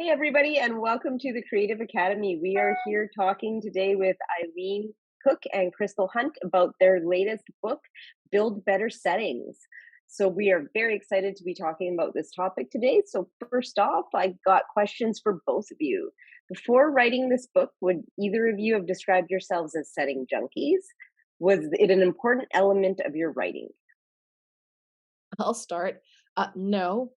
Hey, everybody, and welcome to the Creative Academy. We are here talking today with Eileen Cook and Crystal Hunt about their latest book, Build Better Settings. So, we are very excited to be talking about this topic today. So, first off, I got questions for both of you. Before writing this book, would either of you have described yourselves as setting junkies? Was it an important element of your writing? I'll start. No.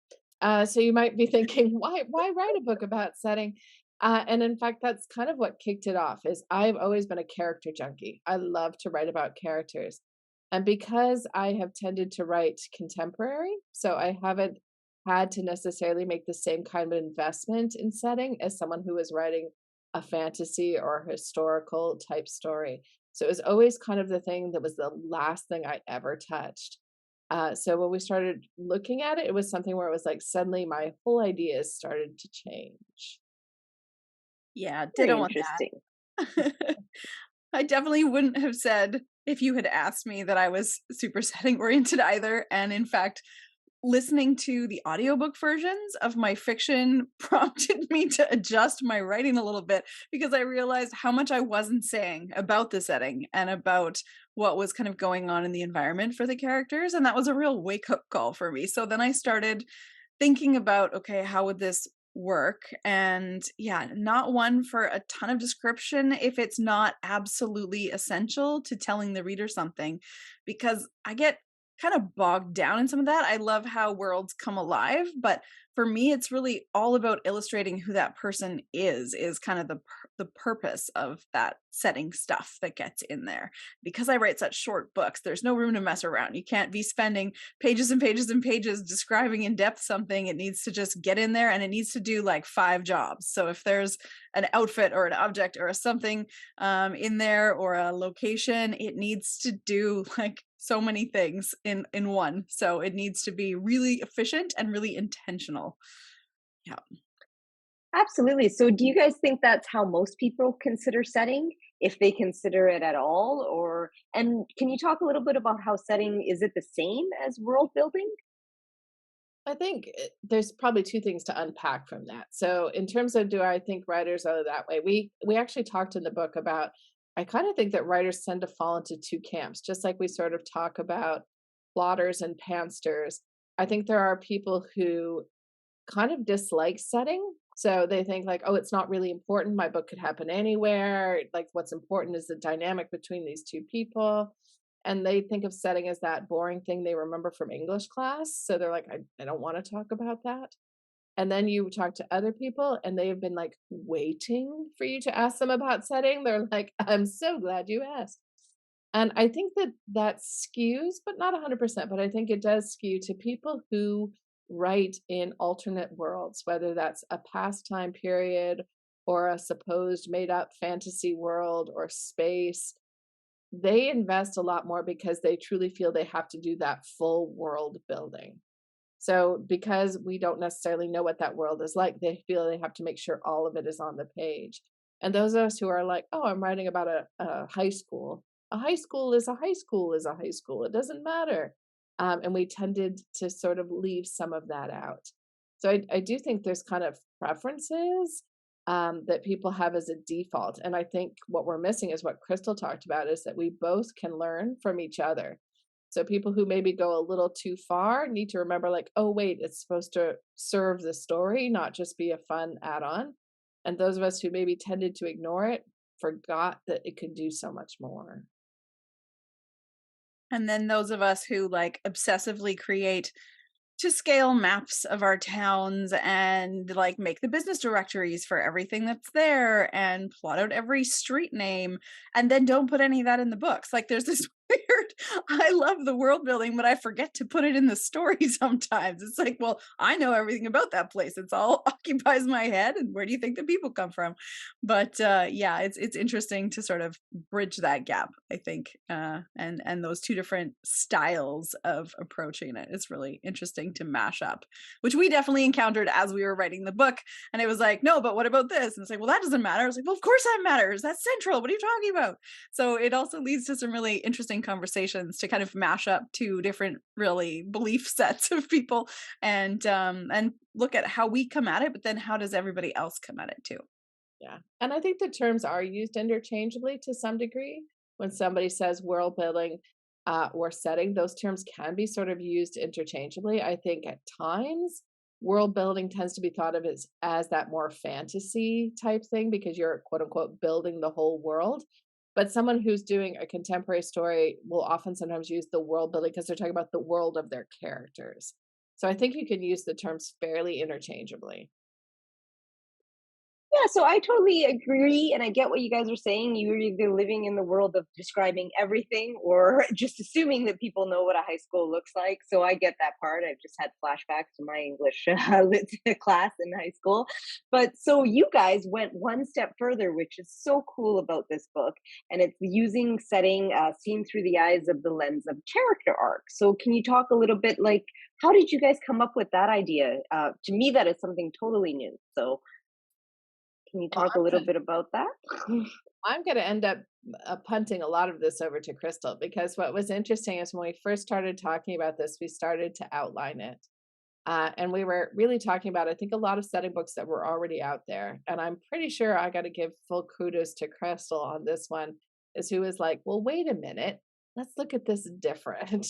So you might be thinking, why write a book about setting? And in fact, that's kind of what kicked it off. Is I've always been a character junkie. I love to write about characters, and because I have tended to write contemporary, so I haven't had to necessarily make the same kind of investment in setting as someone who is writing a fantasy or a historical type story. So it was always kind of the thing that was the last thing I ever touched. So when we started looking at it, it was something where it was like suddenly my whole ideas started to change. Yeah, Very ditto on interesting. that. I definitely wouldn't have said if you had asked me that I was super setting oriented either. And in fact, listening to the audiobook versions of my fiction prompted me to adjust my writing a little bit because I realized how much I wasn't saying about the setting and about what was kind of going on in the environment for the characters. And that was a real wake up call for me. So then I started thinking about, okay, how would this work? And yeah, not one for a ton of description if it's not absolutely essential to telling the reader something, because I get kind of bogged down in some of that. I love how worlds come alive, but for me it's really all about illustrating who that person is kind of the purpose of that setting stuff that gets in there. Because I write such short books, there's no room to mess around. You can't be spending pages and pages and pages describing in depth something. It needs to just get in there, and it needs to do like 5 jobs. So if there's an outfit or an object or a something in there, or a location, it needs to do like so many things in one. So it needs to be really efficient and really intentional. Yeah. Absolutely. So, do you guys think that's how most people consider setting, if they consider it at all? Or, and can you talk a little bit about how setting is it the same as world building? I think there's probably two things to unpack from that. So in terms of do I think writers are that way? We actually talked in the book about I kind of think that writers tend to fall into two camps, just like we sort of talk about plotters and pansters. I think there are people who kind of dislike setting. So they think like, oh, it's not really important. My book could happen anywhere. Like what's important is the dynamic between these two people. And they think of setting as that boring thing they remember from English class. So they're like, I don't want to talk about that. And then you talk to other people and they have been like waiting for you to ask them about setting. They're like, I'm so glad you asked. And I think that that skews, but not 100%, but I think it does skew to people who write in alternate worlds, whether that's a past time period or a supposed made up fantasy world or space. They invest a lot more because they truly feel they have to do that full world building. So, because we don't necessarily know what that world is like, they feel they have to make sure all of it is on the page. And those of us who are like, oh, I'm writing about a high school. A high school is a high school is a high school. It doesn't matter. And we tended to sort of leave some of that out. So I do think there's kind of preferences that people have as a default. And I think what we're missing is what Crystal talked about is that we both can learn from each other. So people who maybe go a little too far need to remember, like, oh, wait, it's supposed to serve the story, not just be a fun add on. And those of us who maybe tended to ignore it forgot that it could do so much more. And then those of us who like obsessively create to scale maps of our towns and like make the business directories for everything that's there and plot out every street name and then don't put any of that in the books. Like there's this weird, I love the world building, but I forget to put it in the story sometimes. It's like, well, I know everything about that place. It's all occupies my head. And where do you think the people come from? But yeah, it's interesting to sort of bridge that gap, I think, and those two different styles of approaching it. It's really interesting to mash up, which we definitely encountered as we were writing the book. And it was like, no, but what about this? And it's like, well, that doesn't matter. I was like, well, of course that matters. That's central. What are you talking about? So it also leads to some really interesting interesting conversations to kind of mash up two different really belief sets of people and look at how we come at it, but then how does everybody else come at it too. Yeah. And I think the terms are used interchangeably to some degree. When somebody says world building or setting, those terms can be sort of used interchangeably. I think at times, world building tends to be thought of as that more fantasy type thing because you're quote unquote building the whole world. But someone who's doing a contemporary story will often sometimes use the world building because they're talking about the world of their characters. So I think you can use the terms fairly interchangeably. Yeah, so I totally agree, and I get what you guys are saying. You're either living in the world of describing everything or just assuming that people know what a high school looks like. So I get that part. I've just had flashbacks to my English lit class in high school. But so you guys went one step further, which is so cool about this book, and it's using setting seen through the eyes of the lens of character arc. So can you talk a little bit like how did you guys come up with that idea? To me, that is something totally new. So can you Well, talk a little bit about that? I'm going to end up punting a lot of this over to Crystal because what was interesting is when we first started talking about this, we started to outline it. And we were really talking about, I think, a lot of setting books that were already out there. And I'm pretty sure I got to give full kudos to Crystal on this one, is who was like, well, wait a minute, let's look at this different.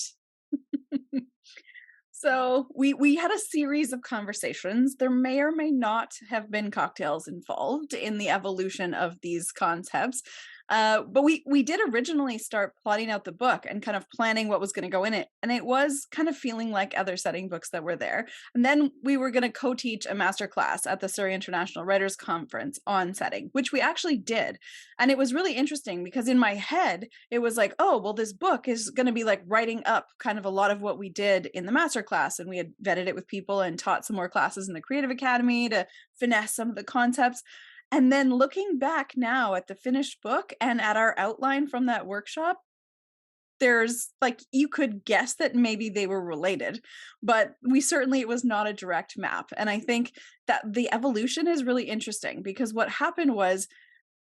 So we had a series of conversations. There may or may not have been cocktails involved in the evolution of these concepts. But we did originally start plotting out the book and kind of planning what was going to go in it. And it was kind of feeling like other setting books that were there. And then we were going to co-teach a master class at the Surrey International Writers Conference on setting, which we actually did. And it was really interesting because in my head, it was like, oh, well, this book is going to be like writing up kind of a lot of what we did in the master class. And we had vetted it with people and taught some more classes in the Creative Academy to finesse some of the concepts. And then looking back now at the finished book and at our outline from that workshop, there's like, you could guess that maybe they were related, but it was not a direct map. And I think that the evolution is really interesting because what happened was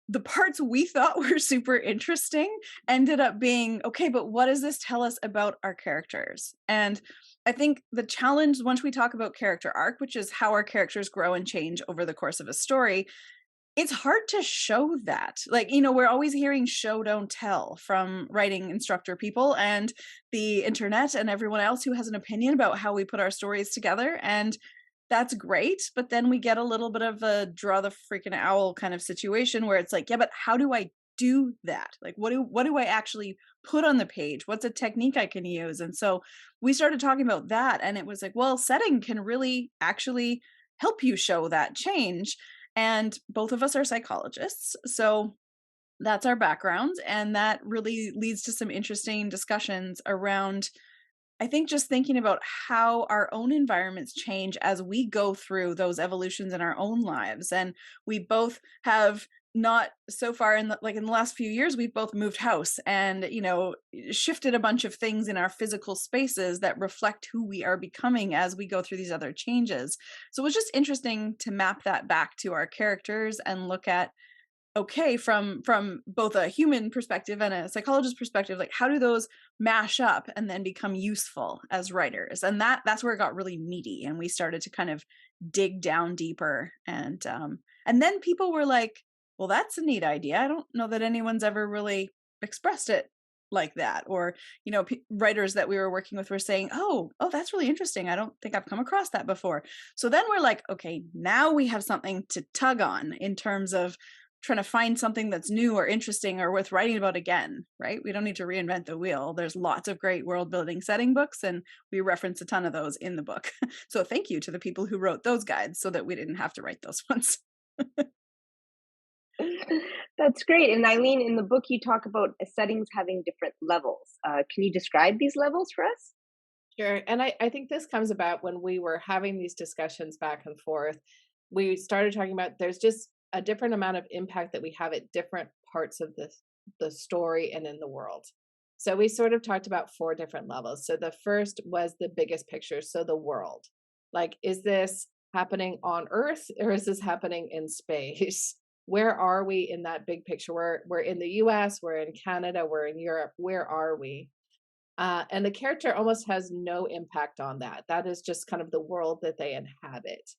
the parts we thought were super interesting ended up being, okay, but what does this tell us about our characters? And I think the challenge, once we talk about character arc, which is how our characters grow and change over the course of a story, it's hard to show that. Like, we're always hearing show, don't tell from writing instructor people and the internet and everyone else who has an opinion about how we put our stories together. And that's great. But then we get a little bit of a draw the freaking owl kind of situation where it's like, yeah, but how do I do that? Like, what do I actually put on the page? What's a technique I can use? And so we started talking about that. And it was like, well, setting can really actually help you show that change. And both of us are psychologists. So that's our background. And that really leads to some interesting discussions around, I think, just thinking about how our own environments change as we go through those evolutions in our own lives. And we both have not so far in the last few years, we've both moved house and, shifted a bunch of things in our physical spaces that reflect who we are becoming as we go through these other changes. So it was just interesting to map that back to our characters and look at, okay, from both a human perspective and a psychologist perspective, like how do those mash up and then become useful as writers? And that's where it got really meaty and we started to kind of dig down deeper. And then people were like, well, that's a neat idea. I don't know that anyone's ever really expressed it like that. Or, writers that we were working with were saying, oh, that's really interesting. I don't think I've come across that before. So then we're like, okay, now we have something to tug on in terms of trying to find something that's new or interesting or worth writing about again, right? We don't need to reinvent the wheel. There's lots of great world building setting books, and we reference a ton of those in the book. So thank you to the people who wrote those guides so that we didn't have to write those ones. That's great. And Eileen, in the book, you talk about settings having different levels. Can you describe these levels for us? Sure. And I think this comes about when we were having these discussions back and forth. We started talking about there's just a different amount of impact that we have at different parts of the story and in the world. So we sort of talked about 4 different levels. So the first was the biggest picture. So the world, like, is this happening on Earth or is this happening in space? Where are we in that big picture? We're in the US, we're in Canada, we're in Europe. Where are we? And the character almost has no impact on that. That is just kind of the world that they inhabit.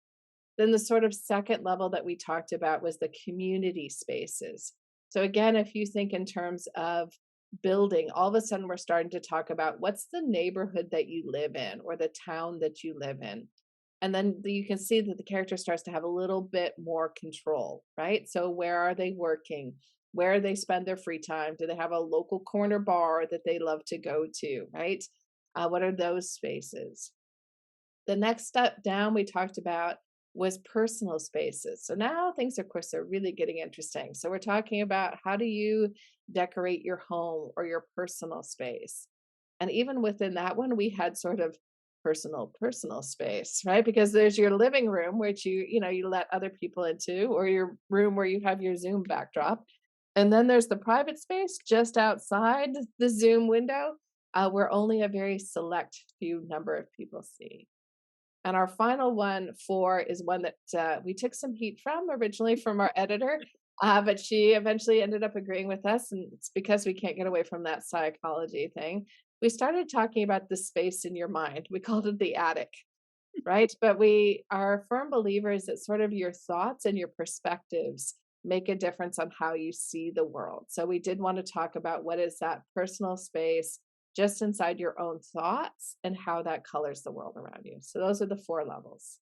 Then the sort of second level that we talked about was the community spaces. So again, if you think in terms of building, all of a sudden we're starting to talk about what's the neighborhood that you live in or the town that you live in. And then you can see that the character starts to have a little bit more control, right? So where are they working? Where they spend their free time? Do they have a local corner bar that they love to go to, right? What are those spaces? The next step down we talked about was personal spaces. So now things, of course, are really getting interesting. So we're talking about how do you decorate your home or your personal space? And even within that one, we had sort of personal space, right? Because there's your living room, which you let other people into, or your room where you have your Zoom backdrop. And then there's the private space just outside the Zoom window, where only a very select few number of people see. And our final one, four, is one that we took some heat from originally from our editor, but she eventually ended up agreeing with us. And it's because we can't get away from that psychology thing. We started talking about the space in your mind. We called it the attic, right? But we are firm believers that sort of your thoughts and your perspectives make a difference on how you see the world. So we did want to talk about what is that personal space just inside your own thoughts and how that colors the world around you. So those are the four levels.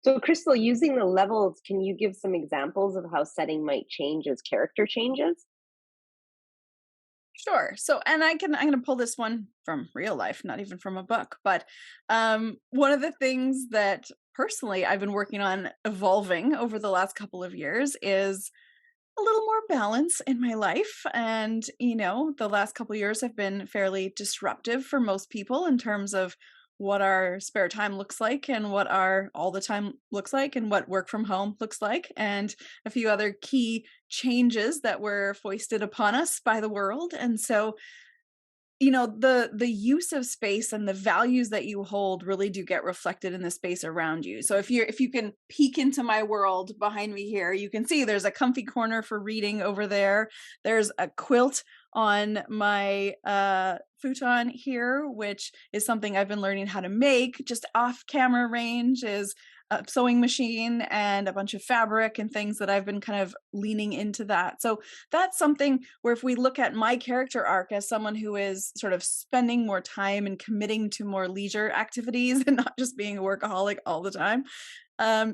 So, Crystal, using the levels, can you give some examples of how setting might change as character changes? Sure. So, and I'm going to pull this one from real life, not even from a book, but one of the things that personally I've been working on evolving over the last couple of years is a little more balance in my life. And, the last couple of years have been fairly disruptive for most people in terms of what our spare time looks like and what our all the time looks like and what work from home looks like and a few other key changes that were foisted upon us by the world. And so the use of space and the values that you hold really do get reflected in the space around you. So if you can peek into my world behind me here, you can see there's a comfy corner for reading over there. There's a quilt on my futon here, which is something I've been learning how to make. Just off camera range is a sewing machine and a bunch of fabric and things that I've been kind of leaning into that. So that's something where if we look at my character arc as someone who is sort of spending more time and committing to more leisure activities and not just being a workaholic all the time,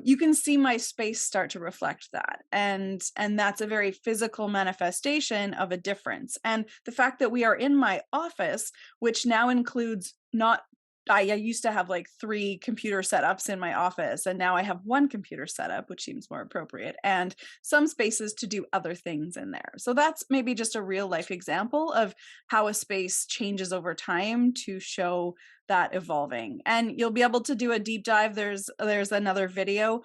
you can see my space start to reflect that, and that's a very physical manifestation of a difference. And the fact that we are in my office, which now includes not I used to have like 3 computer setups in my office, and now I have 1 computer setup, which seems more appropriate, and some spaces to do other things in there. So that's maybe just a real life example of how a space changes over time to show that evolving. And you'll be able to do a deep dive. There's another video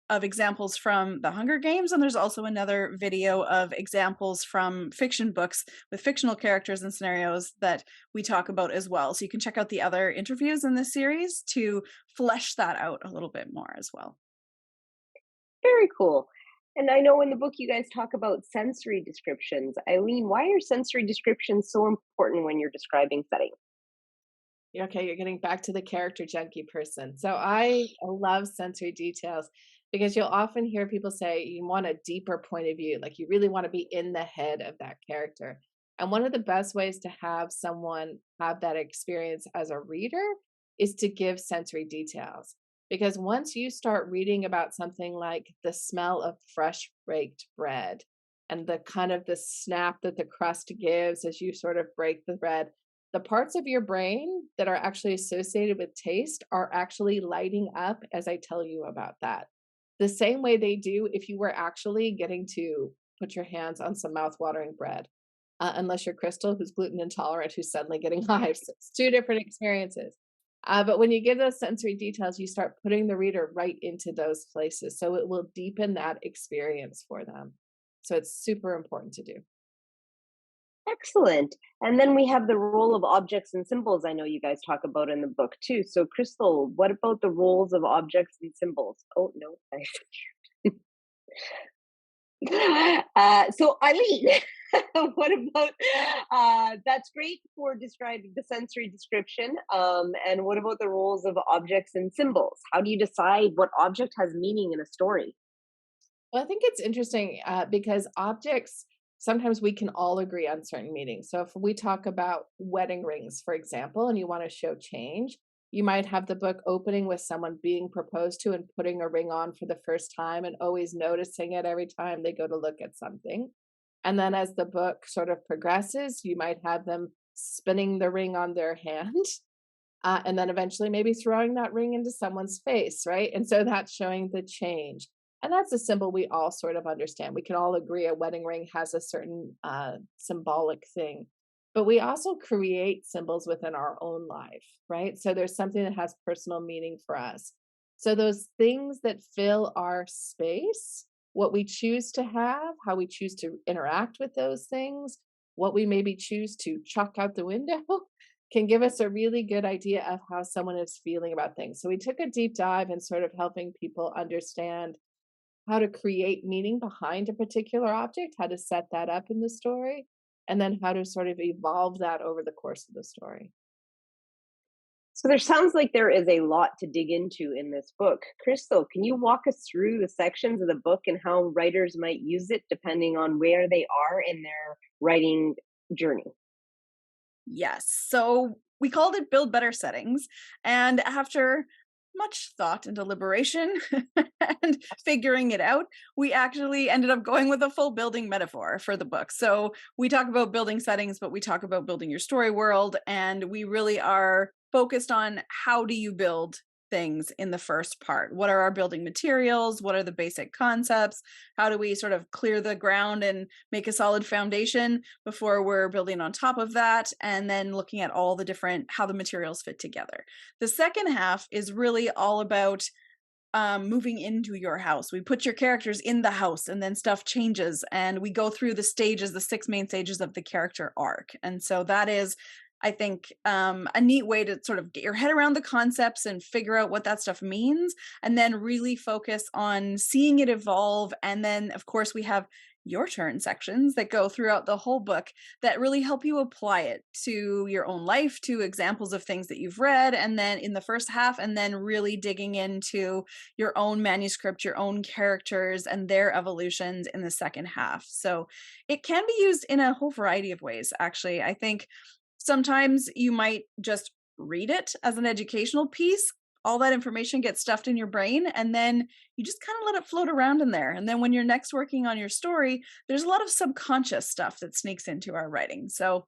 of examples from the Hunger Games, and there's also another video of examples from fiction books with fictional characters and scenarios that we talk about as well. So you can check out the other interviews in this series to flesh that out a little bit more as well. Very cool. And I know in the book you guys talk about sensory descriptions. Eileen, why are sensory descriptions so important when you're describing settings? Okay, you're getting back to the character junkie person. So I love sensory details because you'll often hear people say you want a deeper point of view, like you really want to be in the head of that character. And one of the best ways to have someone have that experience as a reader is to give sensory details. Because once you start reading about something like the smell of fresh baked bread and the kind of the snap that the crust gives as you sort of break the bread, the parts of your brain that are actually associated with taste are actually lighting up as I tell you about that. The same way they do if you were actually getting to put your hands on some mouth-watering bread. Unless you're Crystal, who's gluten intolerant, who's suddenly getting hives. It's two different experiences. But when you give those sensory details, you start putting the reader right into those places. So it will deepen that experience for them. So it's super important to do. Excellent. And then we have the role of objects and symbols I know you guys talk about in the book too. So, Crystal, what about the roles of objects and symbols? Oh, no. So Eileen, what about that's great for describing the sensory description. And what about the roles of objects and symbols? How do you decide what object has meaning in a story? Well, I think it's interesting because objects, sometimes we can all agree on certain meanings. So if we talk about wedding rings, for example, and you want to show change, you might have the book opening with someone being proposed to and putting a ring on for the first time and always noticing it every time they go to look at something. And then as the book sort of progresses, you might have them spinning the ring on their hand. And then eventually maybe throwing that ring into someone's face, right? And so that's showing the change. And that's a symbol we all sort of understand. We can all agree a wedding ring has a certain symbolic thing. But we also create symbols within our own life, right? So there's something that has personal meaning for us. So those things that fill our space, what we choose to have, how we choose to interact with those things, what we maybe choose to chuck out the window can give us a really good idea of how someone is feeling about things. So we took a deep dive in sort of helping people understand how to create meaning behind a particular object, how to set that up in the story, and then how to sort of evolve that over the course of the story. So there sounds like there is a lot to dig into in this book. Crystal, can you walk us through the sections of the book and how writers might use it depending on where they are in their writing journey? Yes. So we called it Build Better Settings. And after much thought and deliberation and figuring it out, we actually ended up going with a full building metaphor for the book. So we talk about building settings, but we talk about building your story world. And we really are focused on how do you build things in the first part? What are our building materials? What are the basic concepts? How do we sort of clear the ground and make a solid foundation before we're building on top of that? And then looking at all the different, how the materials fit together. The second half is really all about moving into your house. We put your characters in the house and then stuff changes and we go through the stages, the six main stages of the character arc. And so that is, I think, a neat way to sort of get your head around the concepts and figure out what that stuff means, and then really focus on seeing it evolve. And then, of course, we have your turn sections that go throughout the whole book that really help you apply it to your own life, to examples of things that you've read, and then in the first half, and then really digging into your own manuscript, your own characters, and their evolutions in the second half. So it can be used in a whole variety of ways, actually. I think sometimes you might just read it as an educational piece. All that information gets stuffed in your brain, and then you just kind of let it float around in there. And then when you're next working on your story, there's a lot of subconscious stuff that sneaks into our writing. So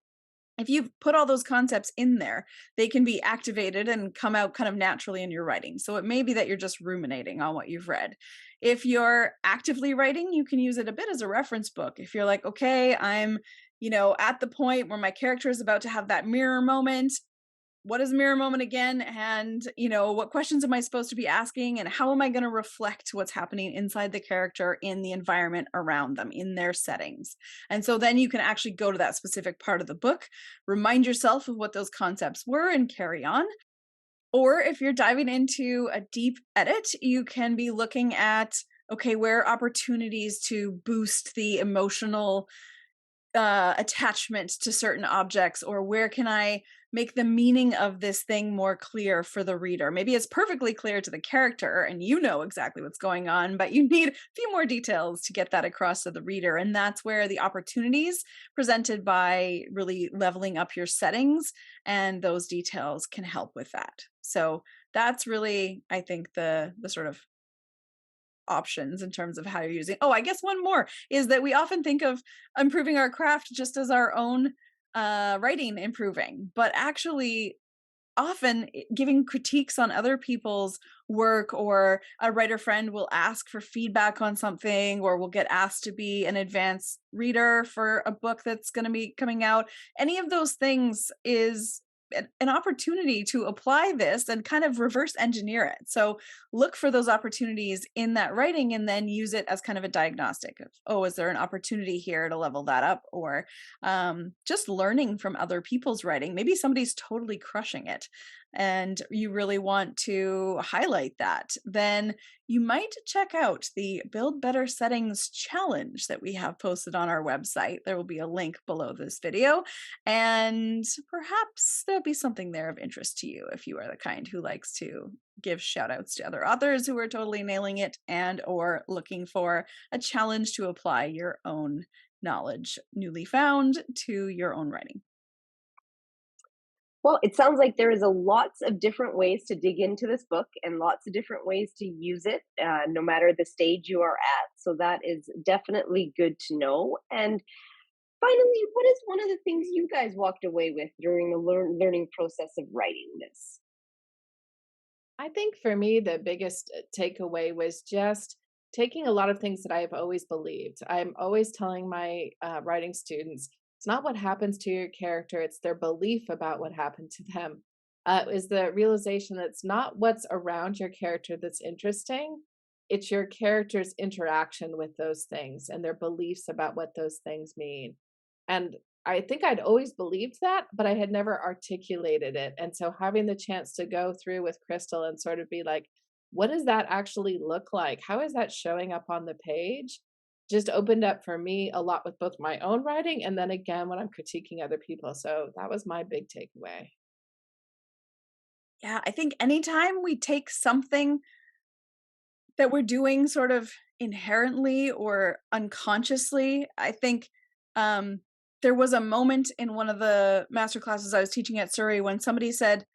if you put all those concepts in there, they can be activated and come out kind of naturally in your writing. So it may be that you're just ruminating on what you've read. If you're actively writing, you can use it a bit as a reference book. If you're like, okay, I'm at the point where my character is about to have that mirror moment. What is a mirror moment again? And, what questions am I supposed to be asking? And how am I going to reflect what's happening inside the character in the environment around them, in their settings? And so then you can actually go to that specific part of the book, remind yourself of what those concepts were, and carry on. Or if you're diving into a deep edit, you can be looking at, okay, where are opportunities to boost the emotional attachment to certain objects, or where can I make the meaning of this thing more clear for the reader? Maybe it's perfectly clear to the character and you know exactly what's going on, but you need a few more details to get that across to the reader. And that's where the opportunities presented by really leveling up your settings and those details can help with that. So that's really, I think, the sort of options in terms of how you're using. Oh, I guess one more is that we often think of improving our craft just as our own writing improving, but actually often giving critiques on other people's work, or a writer friend will ask for feedback on something, or will get asked to be an advanced reader for a book that's going to be coming out. Any of those things is an opportunity to apply this and kind of reverse engineer it. So look for those opportunities in that writing and then use it as kind of a diagnostic of, oh, is there an opportunity here to level that up? Or just learning from other people's writing. Maybe somebody's totally crushing it. and you really want to highlight that, then you might check out the Build Better Settings challenge that we have posted on our website. There will be a link below this video, and perhaps there'll be something there of interest to you if you are the kind who likes to give shout outs to other authors who are totally nailing it and or looking for a challenge to apply your own knowledge newly found to your own writing. Well, it sounds like there is a lots of different ways to dig into this book and lots of different ways to use it, no matter the stage you are at. So that is definitely good to know. And finally, what is one of the things you guys walked away with during the learning process of writing this? I think for me, the biggest takeaway was just taking a lot of things that I've always believed. I'm always telling my writing students, it's not what happens to your character, it's their belief about what happened to them. Is the realization that it's not what's around your character that's interesting, it's your character's interaction with those things and their beliefs about what those things mean. And I think I'd always believed that, but I had never articulated it. And so having the chance to go through with Crystal and sort of be like, what does that actually look like? How is that showing up on the page? Just opened up for me a lot with both my own writing and then again when I'm critiquing other people. So that was my big takeaway. Yeah, I think anytime we take something that we're doing sort of inherently or unconsciously, I think um, there was a moment in one of the master classes I was teaching at Surrey when somebody said,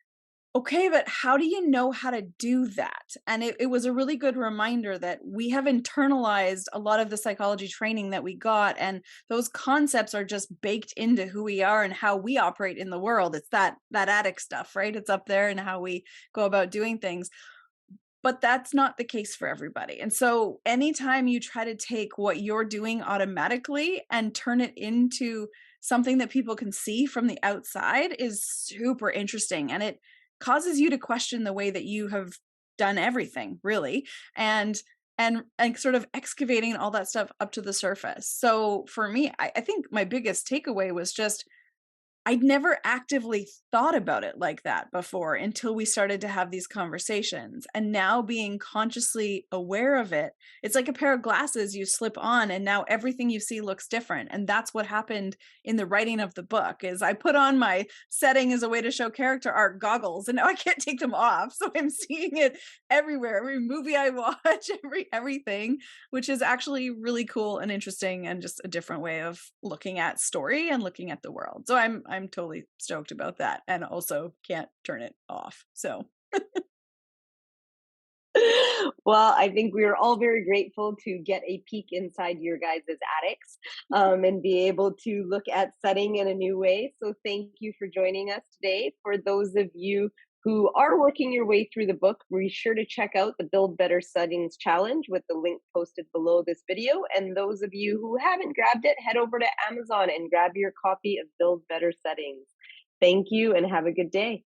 okay, but how do you know how to do that? And it was a really good reminder that we have internalized a lot of the psychology training that we got, and those concepts are just baked into who we are and how we operate in the world. It's that addict stuff, right? It's up there and how we go about doing things. But that's not the case for everybody. And so anytime you try to take what you're doing automatically and turn it into something that people can see from the outside is super interesting. And it causes you to question the way that you have done everything, really. And and sort of excavating all that stuff up to the surface. So for me, I think my biggest takeaway was just I'd never actively thought about it like that before until we started to have these conversations. And now being consciously aware of it, it's like a pair of glasses you slip on and now everything you see looks different. And that's what happened in the writing of the book is I put on my setting as a way to show character art goggles and now I can't take them off. So I'm seeing it everywhere, every movie I watch, everything, which is actually really cool and interesting and just a different way of looking at story and looking at the world. So I'm totally stoked about that and also can't turn it off. So Well, I think we are all very grateful to get a peek inside your guys' attics and be able to look at setting in a new way. So thank you for joining us today. For those of you who are working your way through the book, be sure to check out the Build Better Settings Challenge with the link posted below this video. And those of you who haven't grabbed it, head over to Amazon and grab your copy of Build Better Settings. Thank you and have a good day.